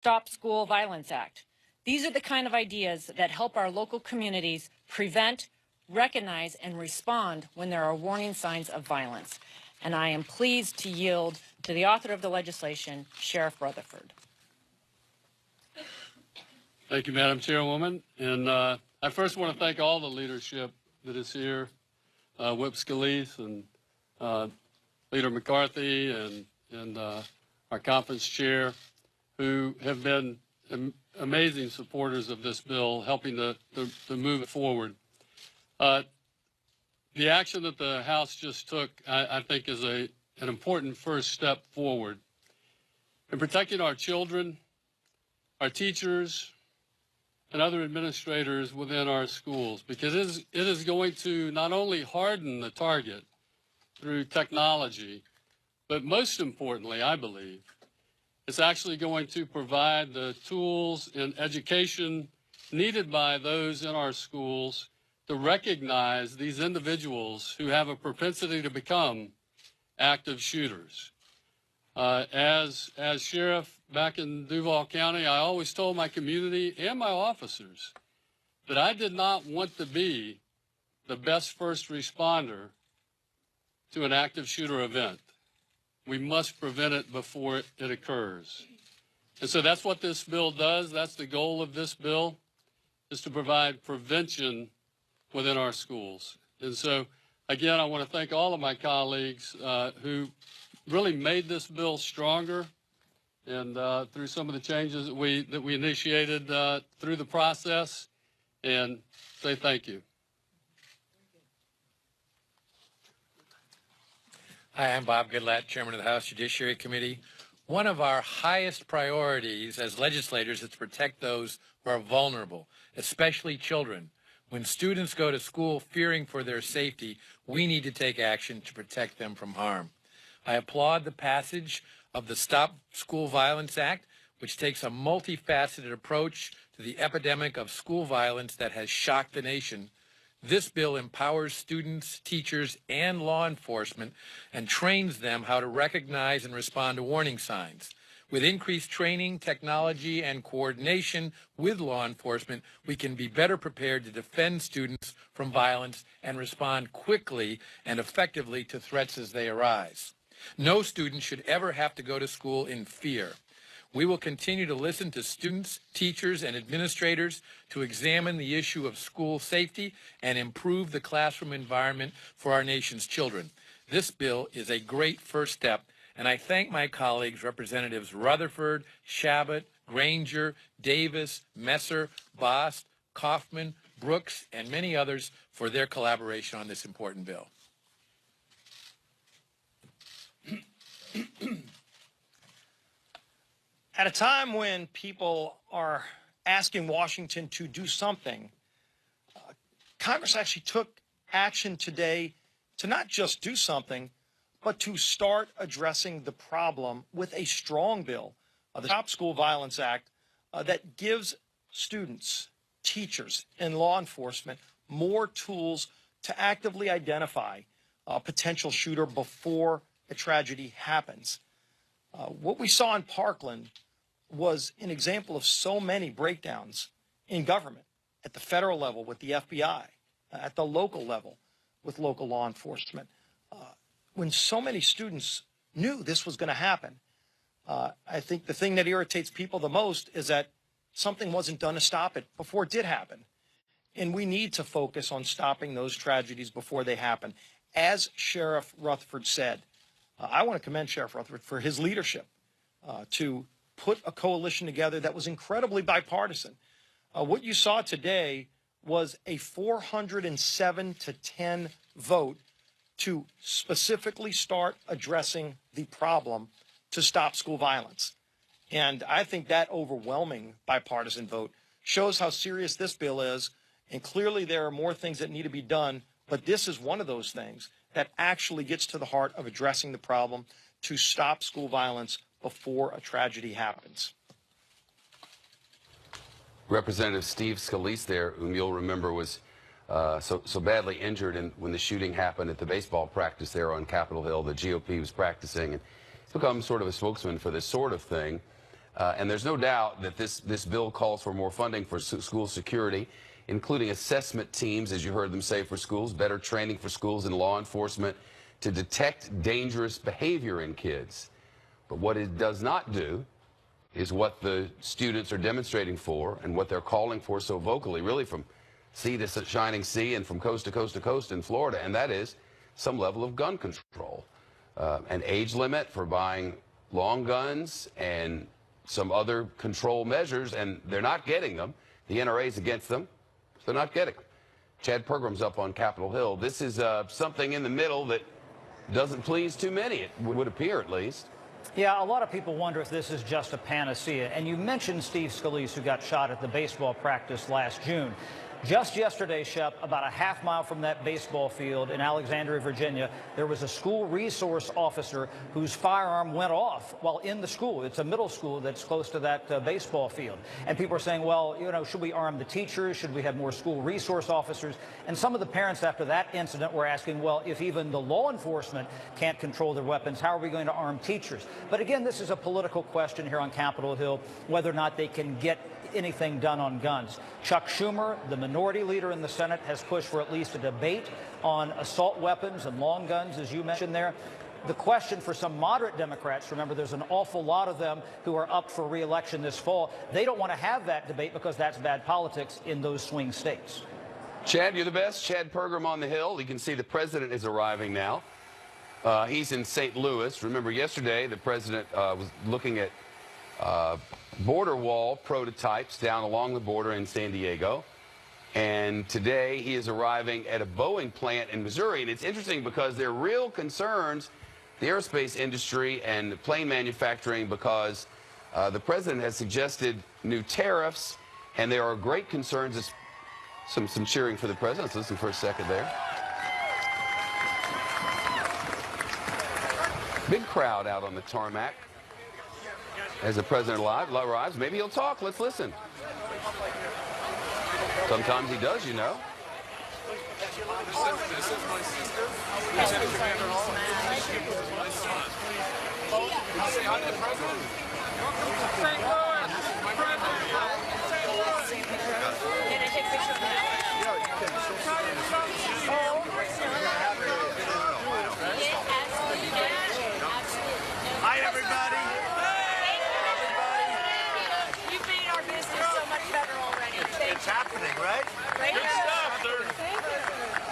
Stop School Violence Act. These are the kind of ideas that help our local communities prevent, recognize, and respond when there are warning signs of violence. And I am pleased to yield to the author of the legislation, Sheriff Rutherford. Thank you, Madam Chairwoman. And I first want to thank all the leadership that is here, Whip Scalise and Leader McCarthy and our conference chair, who have been amazing supporters of this bill, helping to move it forward. The action that the House just took, I think, is an important first step forward in protecting our children, our teachers, and other administrators within our schools, because it is going to not only harden the target through technology, but most importantly, I believe, it's actually going to provide the tools and education needed by those in our schools to recognize these individuals who have a propensity to become active shooters. As sheriff back in Duval County, I always told my community and my officers that I did not want to be the best first responder to an active shooter event. We must prevent it before it occurs. And so that's what this bill does. That's the goal of this bill, is to provide prevention within our schools. And so, again, I want to thank all of my colleagues who really made this bill stronger, and through some of the changes that we initiated through the process, and say thank you. Hi, I'm Bob Goodlatte, Chairman of the House Judiciary Committee. One of our highest priorities as legislators is to protect those who are vulnerable, especially children. When students go to school fearing for their safety, we need to take action to protect them from harm. I applaud the passage of the Stop School Violence Act, which takes a multifaceted approach to the epidemic of school violence that has shocked the nation. This bill empowers students, teachers, and law enforcement and trains them how to recognize and respond to warning signs. With increased training, technology, and coordination with law enforcement, we can be better prepared to defend students from violence and respond quickly and effectively to threats as they arise. No student should ever have to go to school in fear. We will continue to listen to students, teachers, and administrators to examine the issue of school safety and improve the classroom environment for our nation's children. This bill is a great first step, and I thank my colleagues, Representatives Rutherford, Shepard, Granger, Davis, Messer, Bost, Kaufman, Brooks, and many others for their collaboration on this important bill. At a time when people are asking Washington to do something, Congress actually took action today to not just do something, but to start addressing the problem with a strong bill, the Stop School Violence Act, that gives students, teachers, and law enforcement more tools to actively identify a potential shooter before a tragedy happens. What we saw in Parkland was an example of so many breakdowns in government, at the federal level with the FBI, at the local level with local law enforcement. When so many students knew this was going to happen, I think the thing that irritates people the most is that something wasn't done to stop it before it did happen. And we need to focus on stopping those tragedies before they happen. As Sheriff Rutherford said, I want to commend Sheriff Rutherford for his leadership to put a coalition together that was incredibly bipartisan. What you saw today was a 407-10 vote to specifically start addressing the problem to stop school violence. And I think that overwhelming bipartisan vote shows how serious this bill is. And clearly there are more things that need to be done, but this is one of those things that actually gets to the heart of addressing the problem to stop school violence before a tragedy happens. Representative Steve Scalise there, whom you'll remember was so badly injured when the shooting happened at the baseball practice there on Capitol Hill. The GOP was practicing, and he's become sort of a spokesman for this sort of thing. And there's no doubt that this bill calls for more funding for school security, including assessment teams, as you heard them say, for schools, better training for schools and law enforcement to detect dangerous behavior in kids. But what it does not do is what the students are demonstrating for and what they're calling for so vocally, really from sea to shining sea and from coast to coast to coast in Florida, and that is some level of gun control. An age limit for buying long guns and some other control measures, and they're not getting them. The NRA's against them, so they're not getting them. Chad Pergram's up on Capitol Hill. This is something in the middle that doesn't please too many, it would appear at least. Yeah, a lot of people wonder if this is just a panacea. And you mentioned Steve Scalise, who got shot at the baseball practice last June. Just yesterday, Shep, about a half mile from that baseball field in Alexandria, Virginia, there was a school resource officer whose firearm went off while in the school. It's a middle school that's close to that baseball field. And people are saying, well, you know, should we arm the teachers? Should we have more school resource officers? And some of the parents after that incident were asking, well, if even the law enforcement can't control their weapons, how are we going to arm teachers? But again, this is a political question here on Capitol Hill, whether or not they can get anything done on guns. Chuck Schumer, the minority leader in the Senate, has pushed for at least a debate on assault weapons and long guns, as you mentioned there. The question for some moderate Democrats, remember there's an awful lot of them who are up for re-election this fall, they don't want to have that debate because that's bad politics in those swing states. Chad, you're the best. Chad Pergram on the Hill. You can see the president is arriving now. He's in St. Louis. Remember yesterday the president was looking at border wall prototypes down along the border in San Diego. And today he is arriving at a Boeing plant in Missouri. And it's interesting because there are real concerns, the aerospace industry and plane manufacturing, because the president has suggested new tariffs, and there are great concerns. Some cheering for the president. Let's listen for a second there. Big crowd out on the tarmac as the president arrives. Maybe he'll talk. Let's listen. Sometimes he does, you know. This is my sister. Lieutenant Commander Hall. Say hi to the president. St. Louis. St. Louis. Can I take a picture of that? Hi, everybody. You've made our business so much better already. It's happening, right? Good stuff, sir.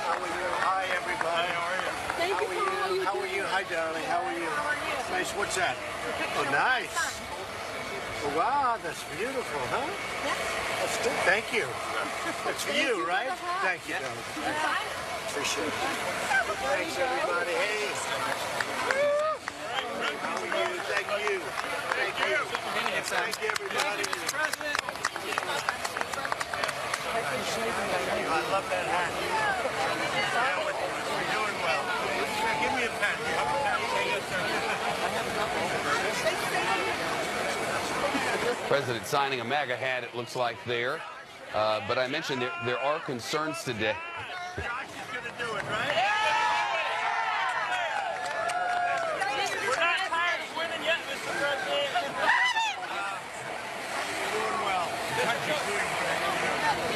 How are you? Hi, everybody. How are you? Thank you for all you do. How are you? Hi, darling. How are you? Nice. What's that? Oh, nice. Oh, wow, that's beautiful, huh? That's good. Thank you. That's for you, right? Thank you, darling. Appreciate it. Thanks, everybody. Hey. How are you? Thank you. Thank you. Thank you, everybody. I love that hat. Yeah, we're doing well. Give me a pen. You have a pen? President signing a MAGA hat, it looks like there. But I mentioned there are concerns today. Josh is going to do it, right? We're not tired of winning yet, Mr. President. You're doing well. Country's doing great.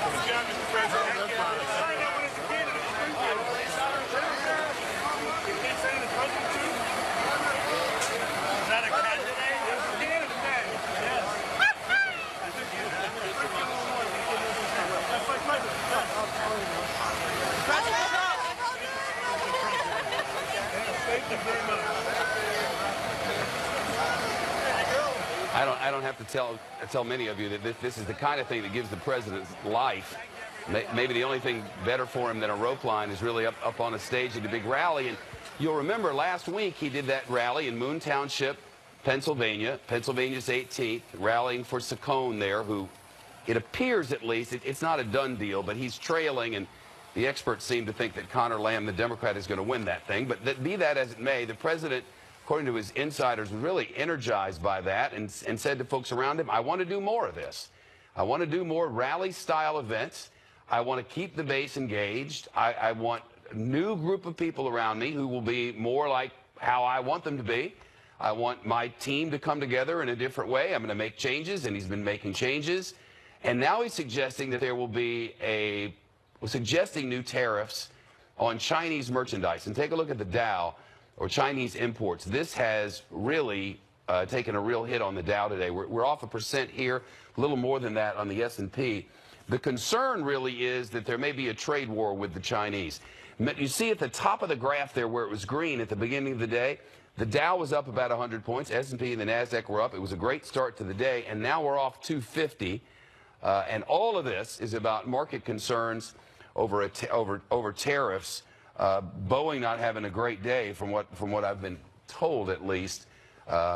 Good job, Mr. President. Thank you. I know when it's a kid. You can't say the president too? Is that a candidate? Yes. Thank you very much. I don't have to tell many of you that this is the kind of thing that gives the president life. Maybe the only thing better for him than a rope line is really up on a stage at a big rally. And you'll remember last week he did that rally in Moon Township, Pennsylvania, Pennsylvania's 18th, rallying for Saccone there, who it appears at least, it's not a done deal, but he's trailing, and the experts seem to think that Connor Lamb, the Democrat, is going to win that thing. But be that as it may, the president, according to his insiders, was really energized by that and said to folks around him, I want to do more of this. I want to do more rally-style events. I want to keep the base engaged. I want a new group of people around me who will be more like how I want them to be. I want my team to come together in a different way. I'm going to make changes, and he's been making changes. And now he's suggesting that there will be suggesting new tariffs on Chinese merchandise. And take a look at the Dow, or Chinese imports. This has really taken a real hit on the Dow today. We're off 1% here, a little more than that on the S&P. The concern really is that there may be a trade war with the Chinese. You see at the top of the graph there where it was green at the beginning of the day, the Dow was up about 100 points. S&P and the NASDAQ were up. It was a great start to the day, and now we're off 250. And all of this is about market concerns over tariffs. Boeing not having a great day from what I've been told, at least.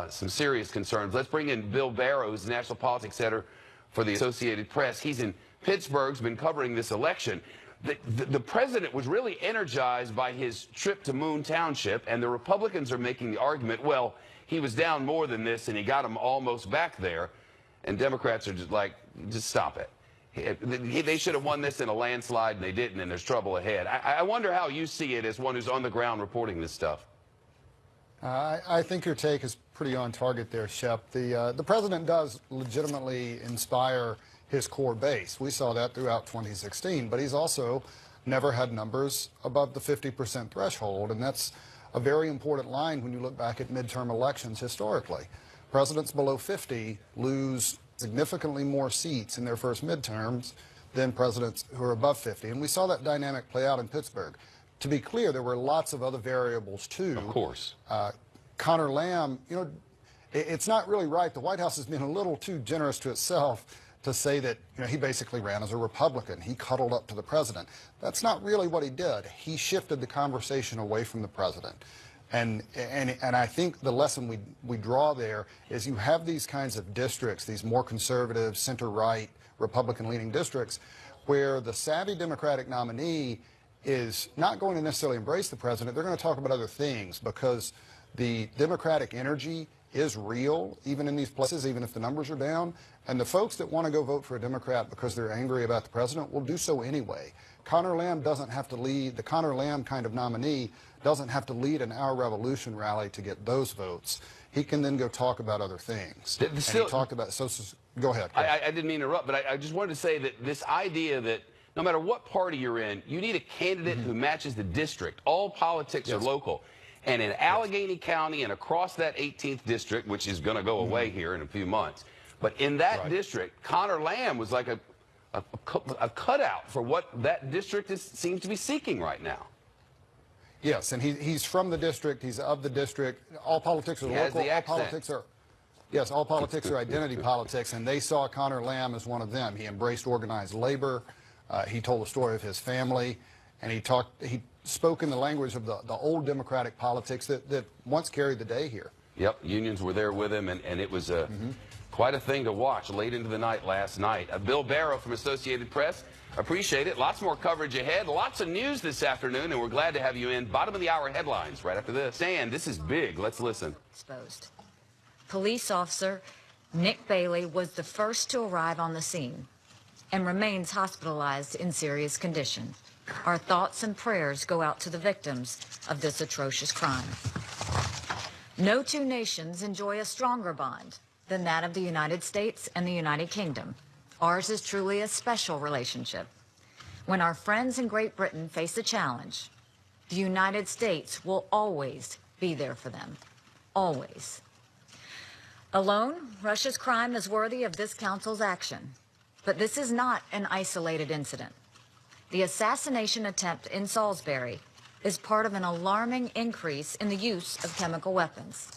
Some serious concerns. Let's bring in Bill Barrow, who's the National Politics Editor for the Associated Press. He's in Pittsburgh, has been covering this election. The president was really energized by his trip to Moon Township, and the Republicans are making the argument, well, he was down more than this, and he got them almost back there. And Democrats are just like, just stop it. They should have won this in a landslide, and they didn't, and there's trouble ahead. I wonder how you see it as one who's on the ground reporting this stuff. I think your take is pretty on target there, Shep. The president does legitimately inspire his core base. We saw that throughout 2016, but he's also never had numbers above the 50% threshold, and that's a very important line when you look back at midterm elections historically. Presidents below 50 lose significantly more seats in their first midterms than presidents who are above 50, and we saw that dynamic play out in Pittsburgh. To be clear, there were lots of other variables too. Of course. Connor Lamb, you know, it's not really right. The White House has been a little too generous to itself to say that, you know, he basically ran as a Republican. He cuddled up to the president. That's not really what he did. He shifted the conversation away from the president. And I think the lesson we draw there is you have these kinds of districts, these more conservative, center-right, Republican-leaning districts, where the savvy Democratic nominee is not going to necessarily embrace the president. They're going to talk about other things because the Democratic energy is real, even in these places, even if the numbers are down. And the folks that want to go vote for a Democrat because they're angry about the president will do so anyway. Connor Lamb doesn't have to lead, the Connor Lamb kind of nominee doesn't have to lead an Our Revolution rally to get those votes. He can then go talk about other things. And he talked about, go ahead. I didn't mean to interrupt, but I just wanted to say that this idea that no matter what party you're in, you need a candidate who matches the district. All politics are local. And in Allegheny County and across that 18th district, which is going to go away here in a few months, but in that district, Connor Lamb was like a cutout for what that district seems to be seeking right now. Yes, and he's from the district. He's of the district. All politics are local. All politics are, yes, all politics are identity politics, and they saw Connor Lamb as one of them. He embraced organized labor. He told the story of his family, and he spoke in the language of the old Democratic politics that once carried the day here. Yep, unions were there with him, and it was quite a thing to watch late into the night last night. Bill Barrow from Associated Press, appreciate it. Lots more coverage ahead. Lots of news this afternoon, and we're glad to have you in. Bottom of the hour headlines right after this. Dan, this is big. Let's listen. Exposed. Police officer Nick Bailey was the first to arrive on the scene and remains hospitalized in serious condition. Our thoughts and prayers go out to the victims of this atrocious crime. No two nations enjoy a stronger bond than that of the United States and the United Kingdom. Ours is truly a special relationship. When our friends in Great Britain face a challenge, the United States will always be there for them. Always. Alone, Russia's crime is worthy of this council's action. But this is not an isolated incident. The assassination attempt in Salisbury is part of an alarming increase in the use of chemical weapons.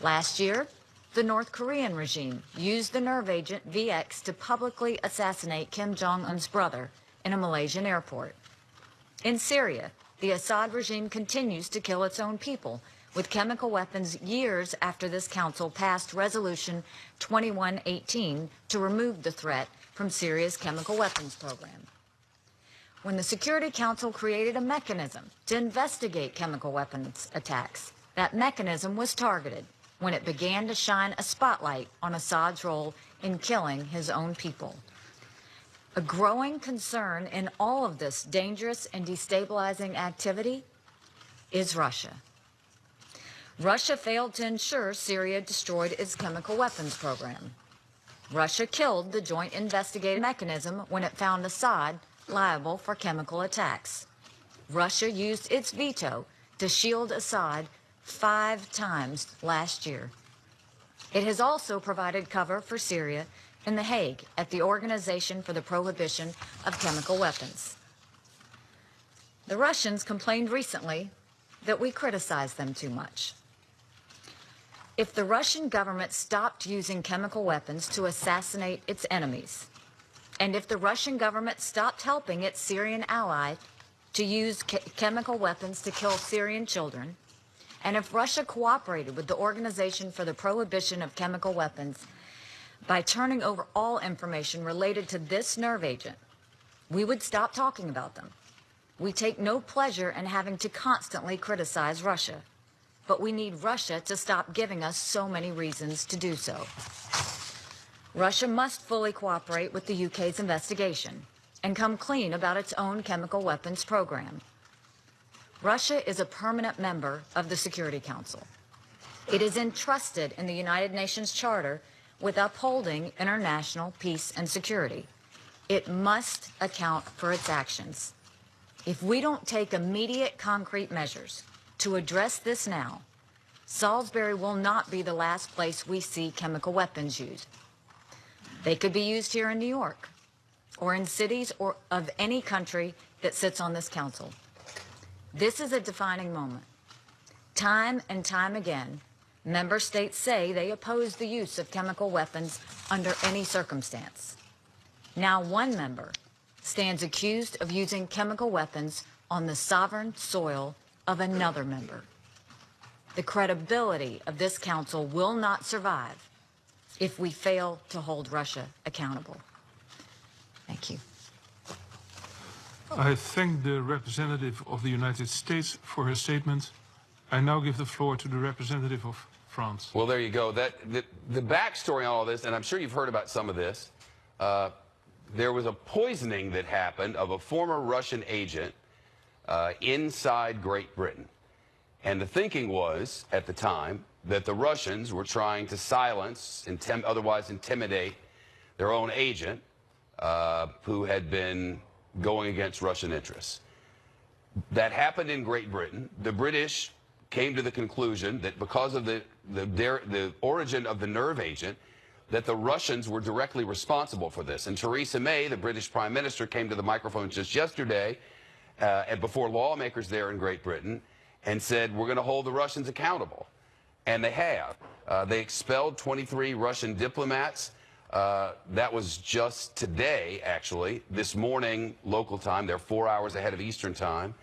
Last year, the North Korean regime used the nerve agent VX to publicly assassinate Kim Jong-un's brother in a Malaysian airport. In Syria, the Assad regime continues to kill its own people with chemical weapons years after this council passed Resolution 2118 to remove the threat from Syria's chemical weapons program. When the Security Council created a mechanism to investigate chemical weapons attacks, that mechanism was targeted when it began to shine a spotlight on Assad's role in killing his own people. A growing concern in all of this dangerous and destabilizing activity is Russia. Russia failed to ensure Syria destroyed its chemical weapons program. Russia killed the Joint Investigative Mechanism when it found Assad liable for chemical attacks. Russia used its veto to shield Assad 5 times last year. It has also provided cover for Syria in The Hague at the Organization for the Prohibition of Chemical Weapons. The Russians complained recently that we criticize them too much. If the Russian government stopped using chemical weapons to assassinate its enemies, and if the Russian government stopped helping its Syrian ally to use chemical weapons to kill Syrian children, and if Russia cooperated with the Organization for the Prohibition of Chemical Weapons by turning over all information related to this nerve agent, we would stop talking about them. We take no pleasure in having to constantly criticize Russia, but we need Russia to stop giving us so many reasons to do so. Russia must fully cooperate with the UK's investigation and come clean about its own chemical weapons program. Russia is a permanent member of the Security Council. It is entrusted in the United Nations Charter with upholding international peace and security. It must account for its actions. If we don't take immediate concrete measures to address this now, Salisbury will not be the last place we see chemical weapons used. They could be used here in New York or in cities or of any country that sits on this council. This is a defining moment. Time and time again, member states say they oppose the use of chemical weapons under any circumstance. Now one member stands accused of using chemical weapons on the sovereign soil of another member. The credibility of this council will not survive if we fail to hold Russia accountable. Thank you. I thank the representative of the United States for her statement. I now give the floor to the representative of France. Well, there you go. The backstory on all this, and I'm sure you've heard about some of this, there was a poisoning that happened of a former Russian agent inside Great Britain. And the thinking was, at the time, that the Russians were trying to silence, otherwise intimidate their own agent who had been going against Russian interests. That happened in Great Britain. The British came to the conclusion that because of the origin of the nerve agent, that the Russians were directly responsible for this. And Theresa May, the British Prime Minister, came to the microphone just yesterday and before lawmakers there in Great Britain and said, we're going to hold the Russians accountable. And they have. They expelled 23 Russian diplomats. That was just today, actually. This morning, local time. They're 4 hours ahead of Eastern time.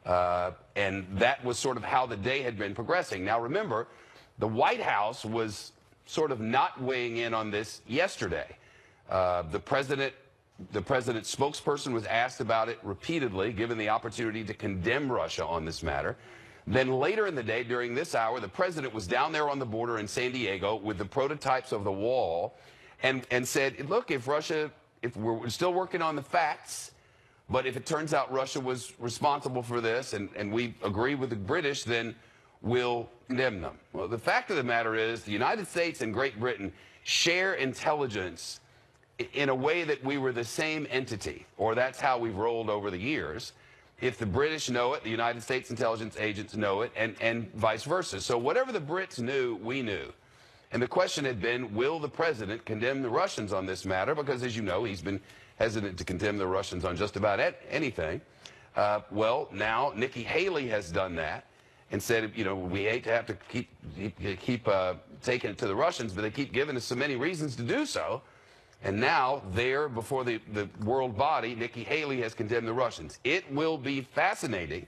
And that was sort of how the day had been progressing. Now, remember, the White House was sort of not weighing in on this yesterday. The president's spokesperson was asked about it repeatedly, given the opportunity to condemn Russia on this matter. Then later in the day, during this hour, the president was down there on the border in San Diego with the prototypes of the wall and said, look, if we're still working on the facts, but if it turns out Russia was responsible for this and we agree with the British, then we'll condemn them. Well, the fact of the matter is the United States and Great Britain share intelligence in a way that we were the same entity, or that's how we've rolled over the years. If the British know it, the United States intelligence agents know it, and vice versa. So whatever the Brits knew, we knew. And the question had been, will the president condemn the Russians on this matter? Because, as you know, he's been hesitant to condemn the Russians on just about anything. Well, now Nikki Haley has done that and said, you know, we hate to have to keep taking it to the Russians, but they keep giving us so many reasons to do so. And now, there, before the world body, Nikki Haley has condemned the Russians. It will be fascinating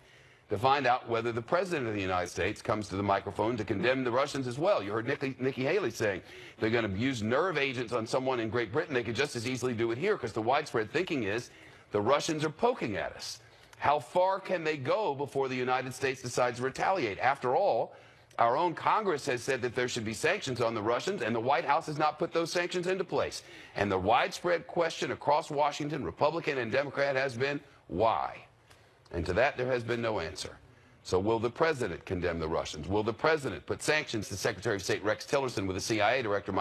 to find out whether the President of the United States comes to the microphone to condemn the Russians as well. You heard Nikki Haley saying they're going to use nerve agents on someone in Great Britain. They could just as easily do it here, because the widespread thinking is the Russians are poking at us. How far can they go before the United States decides to retaliate? After all, our own Congress has said that there should be sanctions on the Russians, and the White House has not put those sanctions into place. And the widespread question across Washington, Republican and Democrat, has been, why? And to that, there has been no answer. So will the president condemn the Russians? Will the president put sanctions to Secretary of State Rex Tillerson with the CIA director